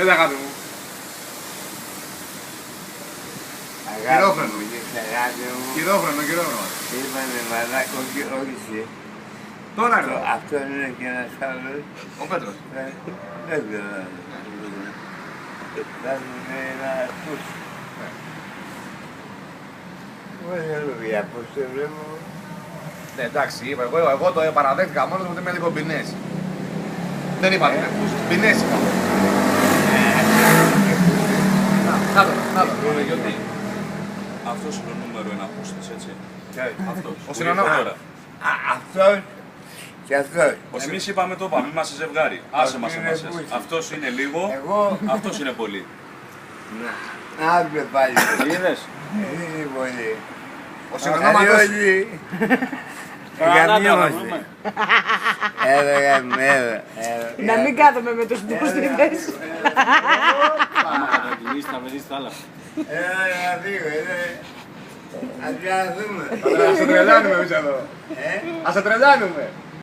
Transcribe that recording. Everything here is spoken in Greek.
Έλα αγάπη μου. Χειρόφρενο. Χειρόφρενο. Είπανε μαλάκο και όχι εσύ. Τώρα είναι. Αυτό είναι και ένας άλλος. Ο Πέτρος. Δεν ξέρω. Θα είναι ένα πούσι. Εγώ δεν λέω πώς το βλέπω. Ναι, εντάξει, είπα, εγώ το παραδέχτηκα μόνος μου ότι είμαι λίγο πεινές. Δεν είπα την ακούσεις. Πεινές είπα. Να το, γιατί. Αυτός είναι ο νούμερο ένα πούστης, έτσι. Αυτός. Ο συνονόχωρας. Αυτός και αυτός. Εμείς είπαμε το είπαμε, είμαστε ζευγάρι. Άσε μας εμάς. Αυτός είναι λίγο, Εγώ. αυτός είναι πολύ. Να άκουμε πάλι. Είδες. Είναι πολύ. Ο συνονόματος. Γαμιόμαστε. Έλα. Να μην κάθομαι με τους μπουστριδές. Άμα καταγγελίσεις θα βρεις τα άλλα. Έλα να φύγω, ας πιάσουμε. Ας σε τρελάνουμε εμείς εδώ. Ας σε τρελάνουμε.